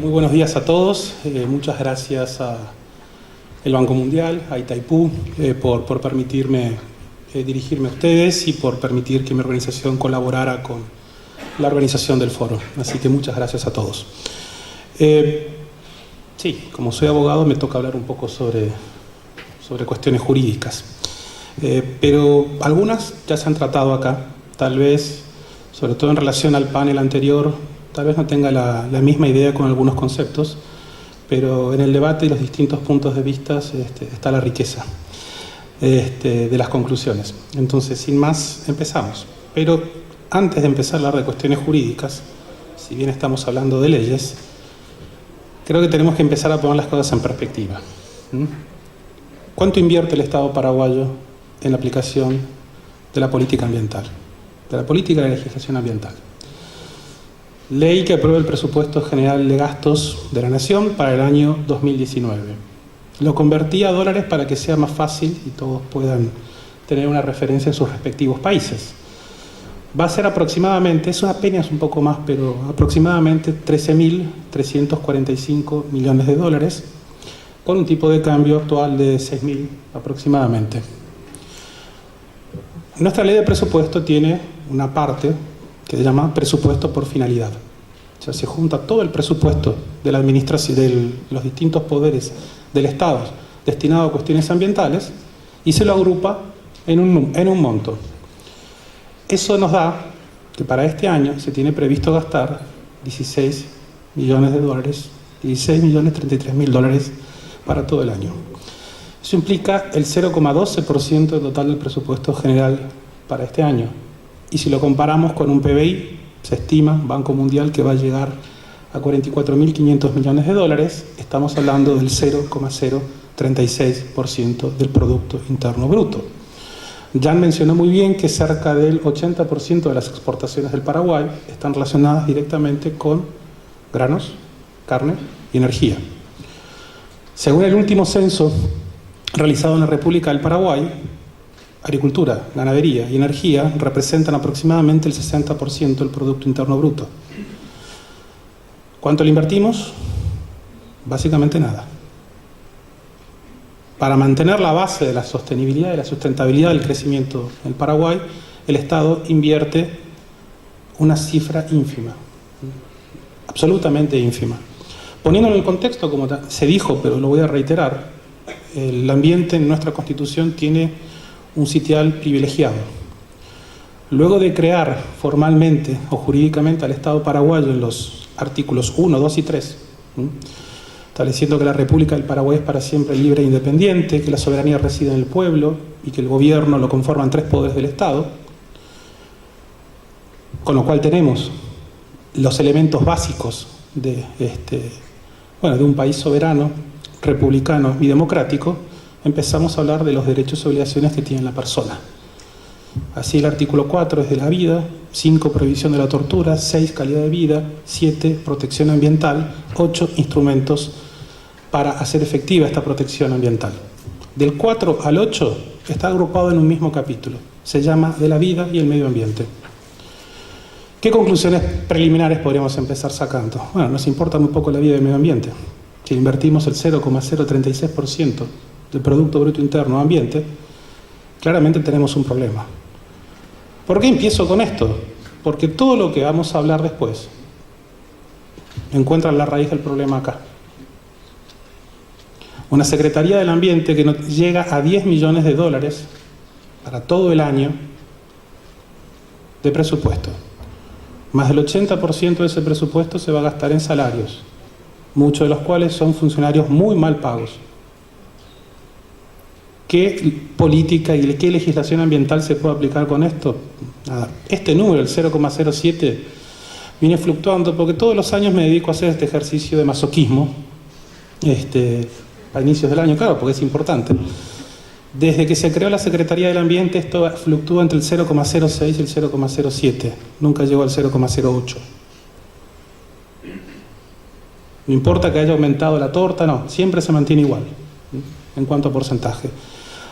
Muy buenos días a todos. Muchas gracias al Banco Mundial, a Itaipú, por permitirme dirigirme a ustedes y por permitir que mi organización colaborara con la organización del foro. Así que muchas gracias a todos. Sí, como soy abogado me toca hablar un poco sobre cuestiones jurídicas. Pero algunas ya se han tratado acá. Tal vez, sobre todo en relación al panel anterior, tal vez no tenga la misma idea con algunos conceptos, pero en el debate y los distintos puntos de vista está la riqueza de las conclusiones. Entonces, sin más, empezamos. Pero antes de empezar a hablar de cuestiones jurídicas, si bien estamos hablando de leyes, creo que tenemos que empezar a poner las cosas en perspectiva. ¿Cuánto invierte el Estado paraguayo en la aplicación de la política ambiental, de la política de la legislación ambiental? Ley que aprueba el presupuesto general de gastos de la Nación para el año 2019. Lo convertí a dólares para que sea más fácil y todos puedan tener una referencia en sus respectivos países. Va a ser aproximadamente, es apenas un poco más, pero aproximadamente 13.345 millones de dólares, con un tipo de cambio actual de 6.000 aproximadamente. Nuestra ley de presupuesto tiene una parte que se llama presupuesto por finalidad. O sea, se junta todo el presupuesto de la administración, de los distintos poderes del Estado destinado a cuestiones ambientales y se lo agrupa en un monto. Eso nos da que para este año se tiene previsto gastar 16 millones de dólares, 16.033.000 dólares para todo el año. Eso implica el 0,12% del total del presupuesto general para este año. Y si lo comparamos con un PBI, se estima, Banco Mundial, que va a llegar a 44.500 millones de dólares, estamos hablando del 0,036% del Producto Interno Bruto. Jan mencionó muy bien que cerca del 80% de las exportaciones del Paraguay están relacionadas directamente con granos, carne y energía. Según el último censo realizado en la República del Paraguay, agricultura, ganadería y energía representan aproximadamente el 60% del Producto Interno Bruto. ¿Cuánto le invertimos? Básicamente nada. Para mantener la base de la sostenibilidad y la sustentabilidad del crecimiento en Paraguay, el Estado invierte una cifra ínfima, absolutamente ínfima. Poniéndolo en el contexto, como se dijo, pero lo voy a reiterar, el ambiente en nuestra Constitución tiene un sitial privilegiado. Luego de crear formalmente o jurídicamente al Estado paraguayo en los artículos 1, 2 y 3, estableciendo que la República del Paraguay es para siempre libre e independiente, que la soberanía reside en el pueblo y que el gobierno lo conforman 3 poderes del Estado, con lo cual tenemos los elementos básicos de un país soberano, republicano y democrático. Empezamos a hablar de los derechos y obligaciones que tiene la persona. Así el artículo 4 es de la vida, 5 prohibición de la tortura, 6 calidad de vida, 7 protección ambiental, 8 instrumentos para hacer efectiva esta protección ambiental. Del 4 al 8 está agrupado en un mismo capítulo, se llama de la vida y el medio ambiente. ¿Qué conclusiones preliminares podríamos empezar sacando? Bueno, nos importa muy poco la vida y el medio ambiente. Si invertimos el 0,036% del Producto Bruto Interno Ambiente, claramente tenemos un problema. ¿Por qué empiezo con esto? Porque todo lo que vamos a hablar después encuentra la raíz del problema acá. Una Secretaría del Ambiente que no llega a 10 millones de dólares para todo el año de presupuesto. Más del 80% de ese presupuesto se va a gastar en salarios, muchos de los cuales son funcionarios muy mal pagos. ¿Qué política y qué legislación ambiental se puede aplicar con esto? Nada. Este número, el 0,07, viene fluctuando porque todos los años me dedico a hacer este ejercicio de masoquismo a inicios del año, claro, porque es importante. Desde que se creó la Secretaría del Ambiente, esto fluctúa entre el 0,06 y el 0,07. Nunca llegó al 0,08. No importa que haya aumentado la torta, no, siempre se mantiene igual en cuanto a porcentaje.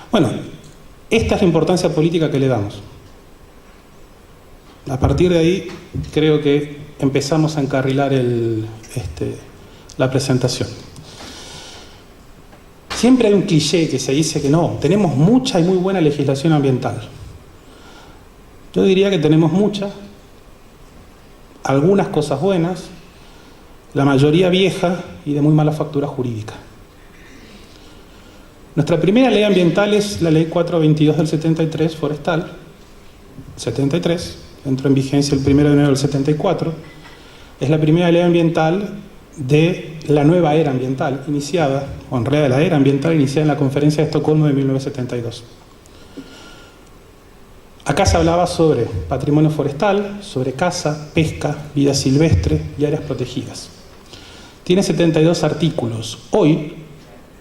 Bueno, esta es la importancia política que le damos. A partir de ahí, creo que empezamos a encarrilar la presentación. Siempre hay un cliché que se dice que no, tenemos mucha y muy buena legislación ambiental. Yo diría que tenemos mucha, algunas cosas buenas, la mayoría vieja y de muy mala factura jurídica. Nuestra primera ley ambiental es la ley 422 del 73, forestal, 73, entró en vigencia el 1 de enero del 74, es la primera ley ambiental de la nueva era ambiental iniciada, o en realidad la era ambiental iniciada en la Conferencia de Estocolmo de 1972. Acá se hablaba sobre patrimonio forestal, sobre caza, pesca, vida silvestre y áreas protegidas. Tiene 72 artículos. Hoy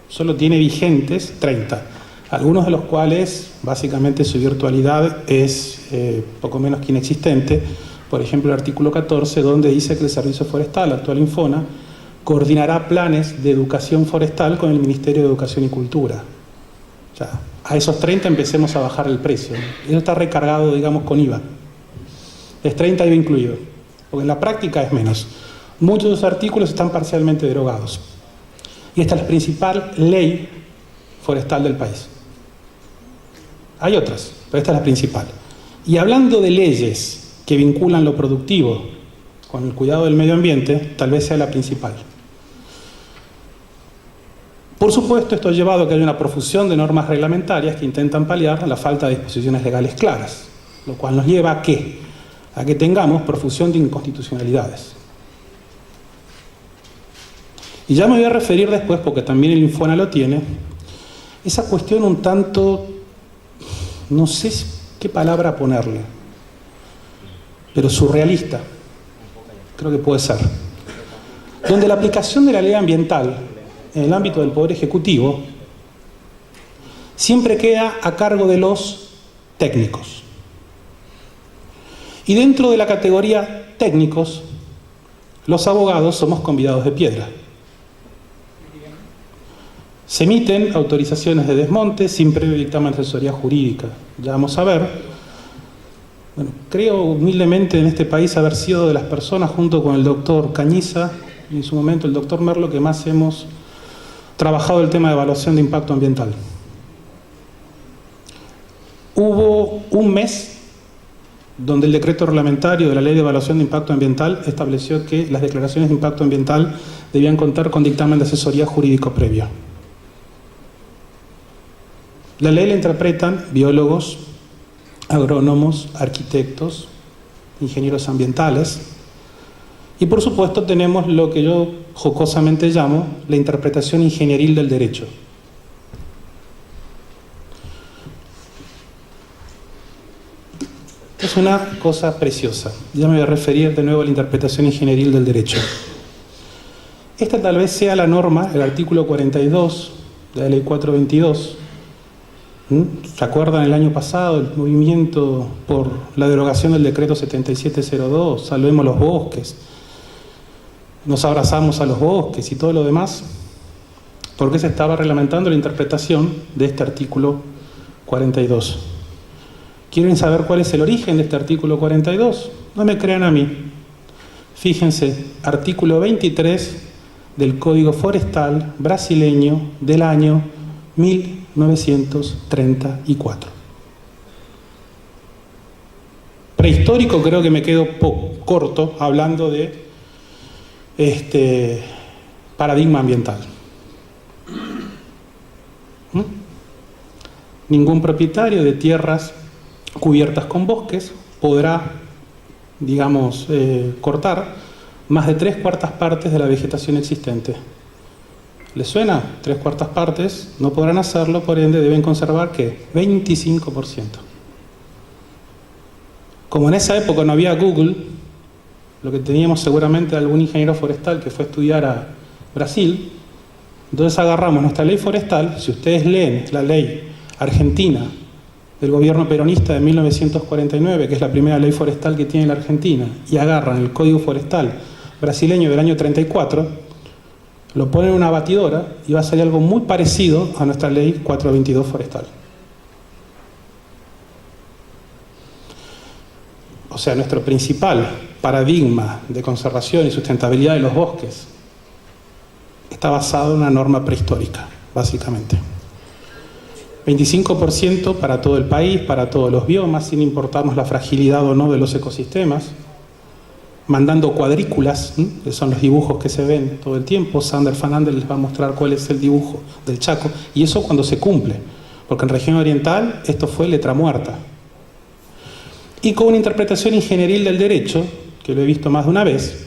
solo tiene vigentes 30, algunos de los cuales básicamente su virtualidad es poco menos que inexistente. Por ejemplo, el artículo 14, donde dice que el Servicio Forestal, actual Infona, coordinará planes de educación forestal con el Ministerio de Educación y Cultura. O sea, a esos 30 empecemos a bajar el precio. Eso está recargado, digamos, con IVA. Es 30 IVA incluido, porque en la práctica es menos. Muchos de los artículos están parcialmente derogados. Y esta es la principal ley forestal del país. Hay otras, pero esta es la principal. Y hablando de leyes que vinculan lo productivo con el cuidado del medio ambiente, tal vez sea la principal. Por supuesto, esto ha llevado a que haya una profusión de normas reglamentarias que intentan paliar la falta de disposiciones legales claras, lo cual nos lleva ¿a qué? A que tengamos profusión de inconstitucionalidades. Y ya me voy a referir después, porque también el Infona lo tiene, esa cuestión un tanto, no sé qué palabra ponerle, pero surrealista, creo que puede ser, donde la aplicación de la ley ambiental en el ámbito del Poder Ejecutivo siempre queda a cargo de los técnicos. Y dentro de la categoría técnicos, los abogados somos convidados de piedra. Se emiten autorizaciones de desmonte sin previo dictamen de asesoría jurídica. Ya vamos a ver. Bueno, creo humildemente en este país haber sido de las personas, junto con el doctor Cañiza y en su momento el doctor Merlo, que más hemos trabajado el tema de evaluación de impacto ambiental. Hubo un mes donde el decreto reglamentario de la Ley de Evaluación de Impacto Ambiental estableció que las declaraciones de impacto ambiental debían contar con dictamen de asesoría jurídico previo. La ley la interpretan biólogos, agrónomos, arquitectos, ingenieros ambientales y por supuesto tenemos lo que yo jocosamente llamo la interpretación ingenieril del derecho. Es una cosa preciosa. Ya me voy a referir de nuevo a la interpretación ingenieril del derecho. Esta tal vez sea la norma, el artículo 42 de la ley 422. ¿Se acuerdan el año pasado el movimiento por la derogación del decreto 7702? Salvemos los bosques, nos abrazamos a los bosques y todo lo demás, porque se estaba reglamentando la interpretación de este artículo 42. ¿Quieren saber cuál es el origen de este artículo 42? No me crean a mí. Fíjense, artículo 23 del Código Forestal brasileño del año 1934. Prehistórico, creo que me quedo corto hablando de paradigma ambiental. Ningún propietario de tierras cubiertas con bosques podrá, digamos, cortar más de 3/4 partes de la vegetación existente. ¿Les suena? 3/4 partes no podrán hacerlo, por ende deben conservar ¿qué? 25%. Como en esa época no había Google, lo que teníamos seguramente algún ingeniero forestal que fue a estudiar a Brasil, entonces agarramos nuestra ley forestal. Si ustedes leen la ley argentina del gobierno peronista de 1949, que es la primera ley forestal que tiene la Argentina, y agarran el Código Forestal brasileño del año 34, lo ponen en una batidora y va a salir algo muy parecido a nuestra ley 422 forestal. O sea, nuestro principal paradigma de conservación y sustentabilidad de los bosques está basado en una norma prehistórica, básicamente. 25% para todo el país, para todos los biomas, sin importarnos la fragilidad o no de los ecosistemas, mandando cuadrículas, que son los dibujos que se ven todo el tiempo. Sander van Andel les va a mostrar cuál es el dibujo del Chaco, y eso cuando se cumple, porque en región oriental esto fue letra muerta. Y con una interpretación ingenieril del derecho, que lo he visto más de una vez,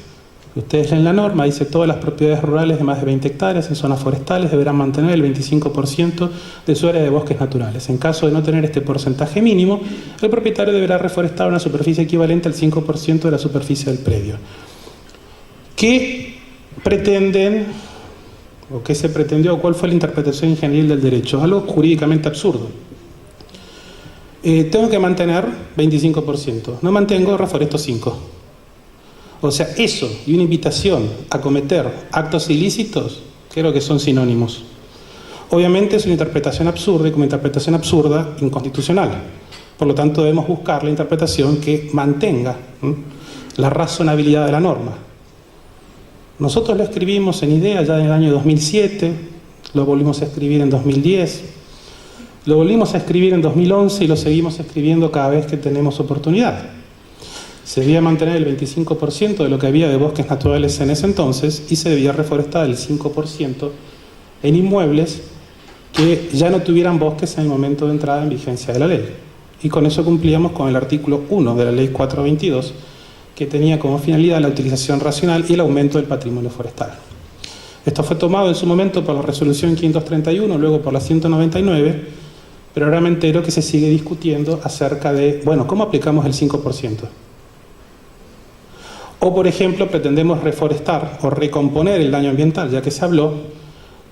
ustedes leen la norma, dice todas las propiedades rurales de más de 20 hectáreas en zonas forestales deberán mantener el 25% de su área de bosques naturales. En caso de no tener este porcentaje mínimo, el propietario deberá reforestar una superficie equivalente al 5% de la superficie del predio. ¿Qué pretenden, o qué se pretendió, o cuál fue la interpretación ingenieril del derecho? Algo jurídicamente absurdo. Tengo que mantener 25%, no mantengo, reforesto 5%. O sea, eso y una invitación a cometer actos ilícitos, creo que son sinónimos. Obviamente es una interpretación absurda, y como interpretación absurda, inconstitucional. Por lo tanto, debemos buscar la interpretación que mantenga la razonabilidad de la norma. Nosotros lo escribimos en IDEA ya en el año 2007, lo volvimos a escribir en 2010, lo volvimos a escribir en 2011 y lo seguimos escribiendo cada vez que tenemos oportunidad. Se debía mantener el 25% de lo que había de bosques naturales en ese entonces y se debía reforestar el 5% en inmuebles que ya no tuvieran bosques en el momento de entrada en vigencia de la ley. Y con eso cumplíamos con el artículo 1 de la ley 422, que tenía como finalidad la utilización racional y el aumento del patrimonio forestal. Esto fue tomado en su momento por la resolución 531, luego por la 199, pero ahora me entero que se sigue discutiendo acerca de, bueno, ¿cómo aplicamos el 5%? O, por ejemplo, pretendemos reforestar o recomponer el daño ambiental, ya que se habló,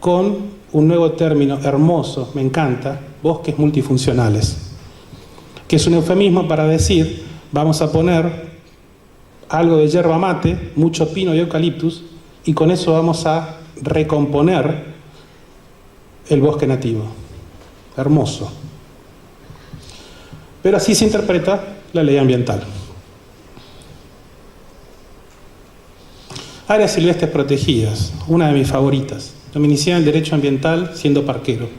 con un nuevo término hermoso, me encanta, bosques multifuncionales, que es un eufemismo para decir, vamos a poner algo de yerba mate, mucho pino y eucaliptus, y con eso vamos a recomponer el bosque nativo. Hermoso. Pero así se interpreta la ley ambiental. Áreas silvestres protegidas, una de mis favoritas. Yo me inicié en el derecho ambiental siendo parquero.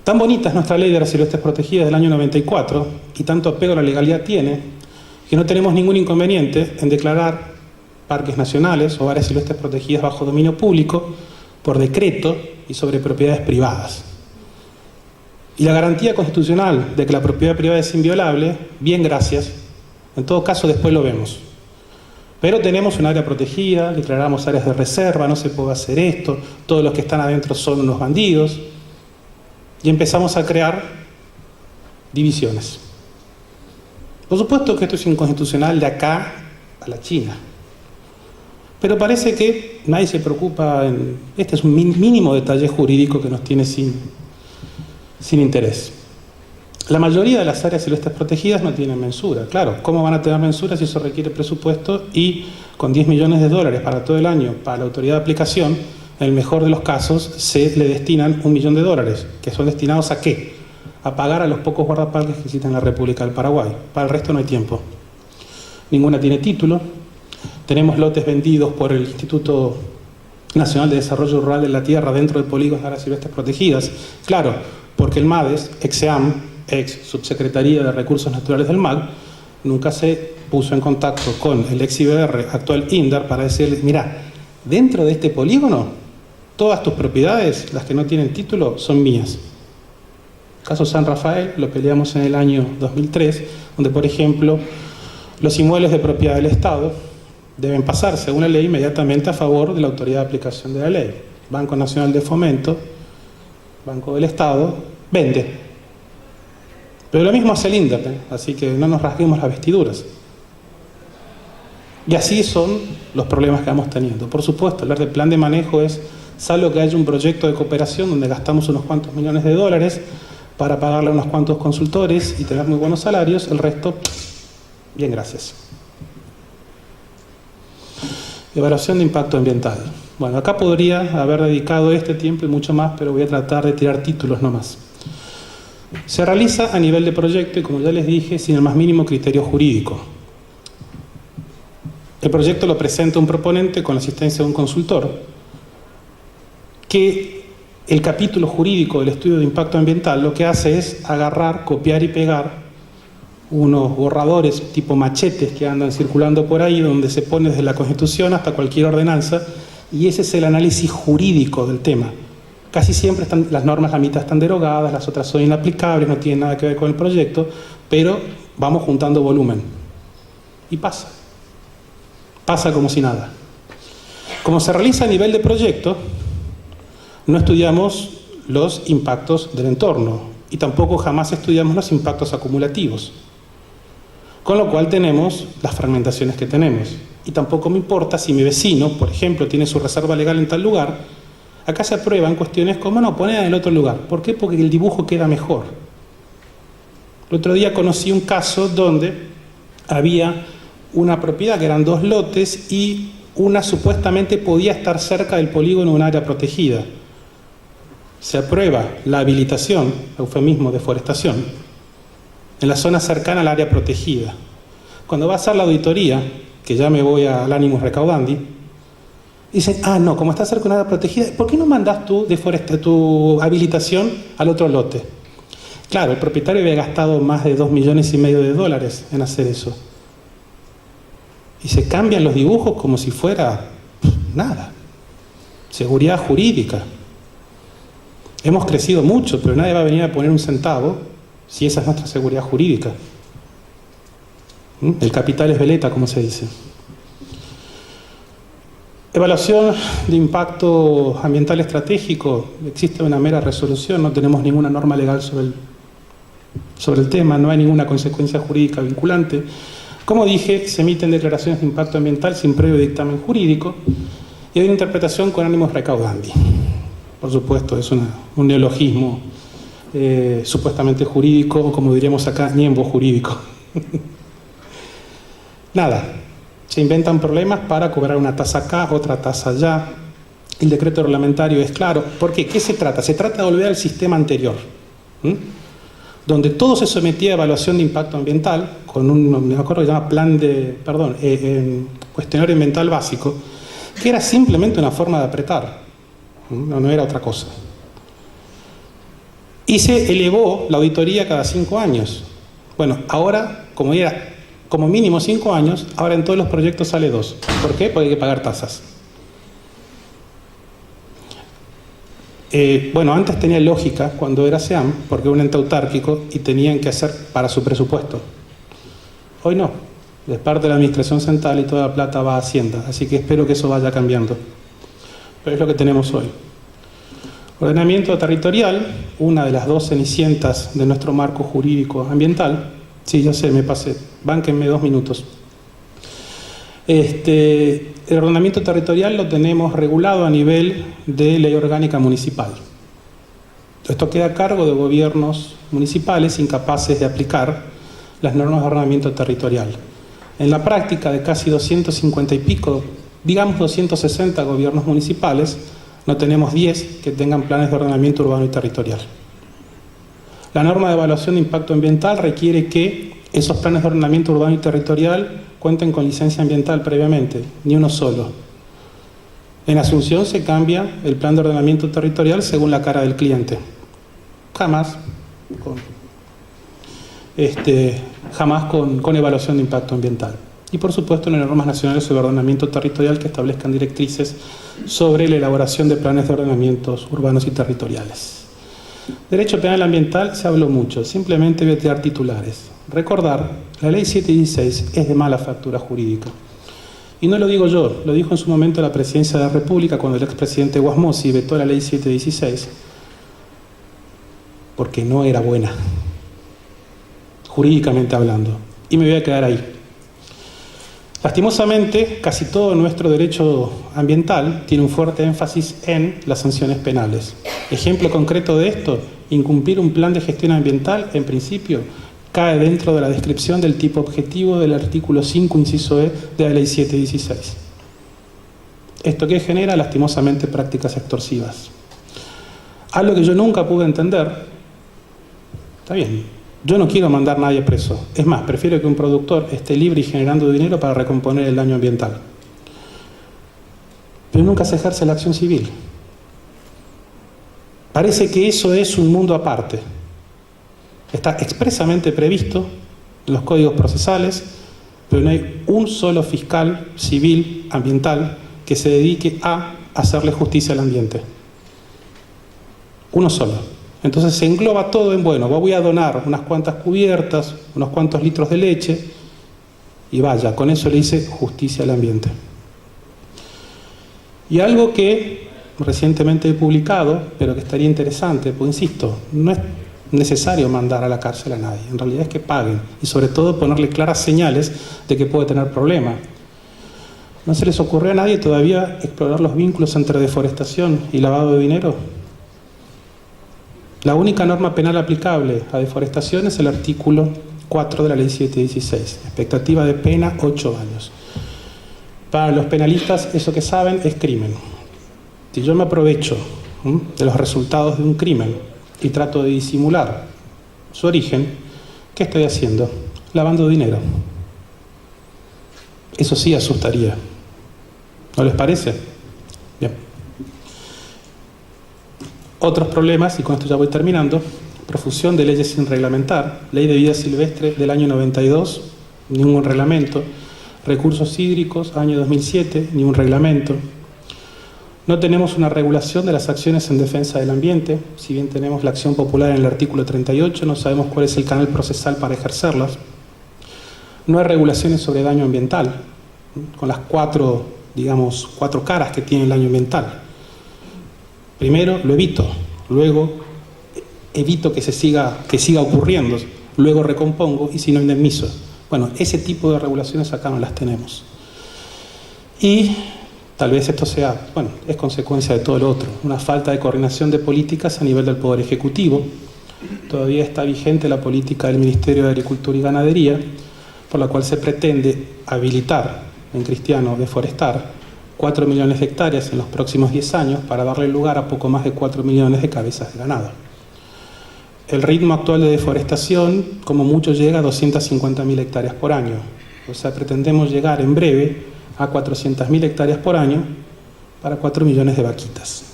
Tan bonita es nuestra ley de áreas silvestres protegidas del año 94 y tanto apego a la legalidad tiene que no tenemos ningún inconveniente en declarar parques nacionales o áreas silvestres protegidas bajo dominio público por decreto y sobre propiedades privadas. Y la garantía constitucional de que la propiedad privada es inviolable, bien, gracias. En todo caso, después lo vemos. Pero tenemos un área protegida, declaramos áreas de reserva, no se puede hacer esto, todos los que están adentro son unos bandidos, y empezamos a crear divisiones. Por supuesto que esto es inconstitucional de acá a la China, pero parece que nadie se preocupa, este es un mínimo detalle jurídico que nos tiene sin interés. La mayoría de las áreas silvestres protegidas no tienen mensura. Claro, ¿cómo van a tener mensura si eso requiere presupuesto? Y con 10 millones de dólares para todo el año para la autoridad de aplicación, en el mejor de los casos se le destinan $1 millón, que son destinados ¿a qué? A pagar a los pocos guardaparques que existen en la República del Paraguay. Para el resto no hay tiempo. Ninguna tiene título. Tenemos lotes vendidos por el Instituto Nacional de Desarrollo Rural de la Tierra dentro de polígonos de áreas silvestres protegidas. Claro, porque el MADES, ex-SEAM, ex Subsecretaría de Recursos Naturales del MAG, nunca se puso en contacto con el ex IBR, actual INDAR, para decirle, mira, dentro de este polígono, todas tus propiedades, las que no tienen título, son mías. Caso San Rafael, lo peleamos en el año 2003, donde, por ejemplo, los inmuebles de propiedad del Estado deben pasar, según la ley, inmediatamente a favor de la autoridad de aplicación de la ley. Banco Nacional de Fomento, Banco del Estado, vende. Pero lo mismo hace el INDER, así que no nos rasguemos las vestiduras. Y así son los problemas que vamos teniendo. Por supuesto, hablar de plan de manejo es, salvo que haya un proyecto de cooperación donde gastamos unos cuantos millones de dólares para pagarle a unos cuantos consultores y tener muy buenos salarios, el resto, bien, gracias. Evaluación de impacto ambiental. Bueno, acá podría haber dedicado este tiempo y mucho más, pero voy a tratar de tirar títulos nomás. Se realiza a nivel de proyecto y, como ya les dije, sin el más mínimo criterio jurídico. El proyecto lo presenta un proponente con la asistencia de un consultor, que el capítulo jurídico del estudio de impacto ambiental lo que hace es agarrar, copiar y pegar unos borradores tipo machetes que andan circulando por ahí, donde se pone desde la Constitución hasta cualquier ordenanza, y ese es el análisis jurídico del tema. Casi siempre están, las normas, la mitad están derogadas, las otras son inaplicables, no tienen nada que ver con el proyecto, pero vamos juntando volumen. Y pasa. Pasa como si nada. Como se realiza a nivel de proyecto, no estudiamos los impactos del entorno y tampoco jamás estudiamos los impactos acumulativos. Con lo cual tenemos las fragmentaciones que tenemos. Y tampoco me importa si mi vecino, por ejemplo, tiene su reserva legal en tal lugar. Acá se aprueban cuestiones como no, poner en el otro lugar. ¿Por qué? Porque el dibujo queda mejor. El otro día conocí un caso donde había una propiedad que eran 2 lotes y una supuestamente podía estar cerca del polígono de un área protegida. Se aprueba la habilitación, eufemismo, deforestación, en la zona cercana al área protegida. Cuando va a hacer la auditoría, que ya me voy al animus recaudandi, dicen, no, como está cerca de un área protegida, ¿por qué no mandás tu habilitación al otro lote? Claro, el propietario había gastado más de $2,5 millones en hacer eso. Y se cambian los dibujos como si fuera nada. Seguridad jurídica. Hemos crecido mucho, pero nadie va a venir a poner un centavo si esa es nuestra seguridad jurídica. El capital es veleta, como se dice. Evaluación de impacto ambiental estratégico. Existe una mera resolución, no tenemos ninguna norma legal sobre el tema, no hay ninguna consecuencia jurídica vinculante. Como dije, se emiten declaraciones de impacto ambiental sin previo dictamen jurídico y hay una interpretación con ánimos recaudandi. Por supuesto, es un neologismo supuestamente jurídico, o como diríamos acá, niembo jurídico. Nada, se inventan problemas para cobrar una tasa acá, otra tasa allá. El decreto reglamentario es claro. ¿Por qué? ¿Qué se trata? Se trata de volver al sistema anterior, donde todo se sometía a evaluación de impacto ambiental, con me acuerdo que se llama cuestionario ambiental básico, que era simplemente una forma de apretar, no era otra cosa. Y se elevó la auditoría cada 5 años. Bueno, ahora, como era como mínimo 5 años, ahora en todos los proyectos sale 2. ¿Por qué? Porque hay que pagar tasas. Bueno, antes tenía lógica cuando era SEAM, porque era un ente autárquico y tenían que hacer para su presupuesto. Hoy no, es parte de la administración central y toda la plata va a Hacienda, así que espero que eso vaya cambiando. Pero es lo que tenemos hoy. Ordenamiento territorial, una de las 2 cenicientas de nuestro marco jurídico ambiental. Sí, ya sé, me pasé, bánquenme 2 minutos. El ordenamiento territorial lo tenemos regulado a nivel de ley orgánica municipal. Esto queda a cargo de gobiernos municipales incapaces de aplicar las normas de ordenamiento territorial. En la práctica de casi 250 y pico, digamos 260 gobiernos municipales, no tenemos 10 que tengan planes de ordenamiento urbano y territorial. La norma de evaluación de impacto ambiental requiere que esos planes de ordenamiento urbano y territorial cuenten con licencia ambiental previamente, ni uno solo. En Asunción se cambia el plan de ordenamiento territorial según la cara del cliente. Jamás con evaluación de impacto ambiental. Y por supuesto, en las normas nacionales sobre ordenamiento territorial que establezcan directrices sobre la elaboración de planes de ordenamientos urbanos y territoriales. Derecho penal ambiental se habló mucho, simplemente voy a tirar titulares. Recordar, la ley 716 es de mala factura jurídica. Y no lo digo yo, lo dijo en su momento la Presidencia de la República cuando el expresidente Guasmosi vetó la ley 716, porque no era buena, jurídicamente hablando. Y me voy a quedar ahí. Lastimosamente, casi todo nuestro derecho ambiental tiene un fuerte énfasis en las sanciones penales. Ejemplo concreto de esto, incumplir un plan de gestión ambiental, en principio, cae dentro de la descripción del tipo objetivo del artículo 5, inciso E, de la ley 716. Esto que genera, lastimosamente, prácticas extorsivas. Algo que yo nunca pude entender, está bien, Yo no quiero mandar a nadie preso. Es más, prefiero que un productor esté libre y generando dinero para recomponer el daño ambiental. Pero nunca se ejerce la acción civil. Parece que eso es un mundo aparte. Está expresamente previsto en los códigos procesales, pero no hay un solo fiscal civil ambiental que se dedique a hacerle justicia al ambiente. Uno solo. Entonces se engloba todo en, bueno, voy a donar unas cuantas cubiertas, unos cuantos litros de leche, y vaya, con eso le hice justicia al ambiente. Y algo que recientemente he publicado, pero que estaría interesante, pues insisto, no es necesario mandar a la cárcel a nadie, en realidad es que paguen, y sobre todo ponerle claras señales de que puede tener problemas. ¿No se les ocurrió a nadie todavía explorar los vínculos entre deforestación y lavado de dinero? La única norma penal aplicable a deforestación es el artículo 4 de la ley 716, expectativa de pena 8 años. Para los penalistas, eso que saben es crimen. Si yo me aprovecho de los resultados de un crimen y trato de disimular su origen, ¿qué estoy haciendo? Lavando dinero. Eso sí asustaría. ¿No les parece? Bien. Otros problemas, y con esto ya voy terminando: profusión de leyes sin reglamentar, ley de vida silvestre del año 92, ningún reglamento, recursos hídricos, año 2007, ningún reglamento. No tenemos una regulación de las acciones en defensa del ambiente, si bien tenemos la acción popular en el artículo 38, no sabemos cuál es el canal procesal para ejercerlas. No hay regulaciones sobre daño ambiental, con las cuatro caras que tiene el daño ambiental. Primero lo evito, luego evito que siga ocurriendo, luego recompongo y si no indemnizo. Bueno, ese tipo de regulaciones acá no las tenemos. Y tal vez esto sea, es consecuencia de todo lo otro, una falta de coordinación de políticas a nivel del Poder Ejecutivo. Todavía está vigente la política del Ministerio de Agricultura y Ganadería, por la cual se pretende habilitar, en cristiano, deforestar 4 millones de hectáreas en los próximos 10 años para darle lugar a poco más de 4 millones de cabezas de ganado. El ritmo actual de deforestación, como mucho, llega a 250.000 hectáreas por año. O sea, pretendemos llegar en breve a 400.000 hectáreas por año para 4 millones de vaquitas.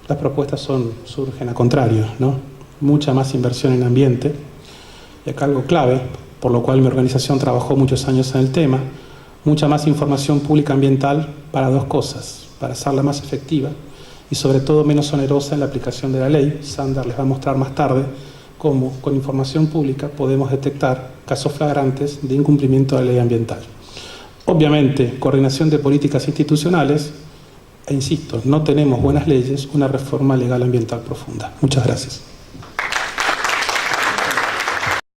Las propuestas surgen a contrario, ¿no? Mucha más inversión en ambiente. Y acá algo clave, por lo cual mi organización trabajó muchos años en el tema: mucha más información pública ambiental para dos cosas: para hacerla más efectiva y sobre todo menos onerosa en la aplicación de la ley. Sander les va a mostrar más tarde cómo con información pública podemos detectar casos flagrantes de incumplimiento de la ley ambiental. Obviamente, coordinación de políticas institucionales, e insisto, no tenemos buenas leyes, una reforma legal ambiental profunda. Muchas gracias.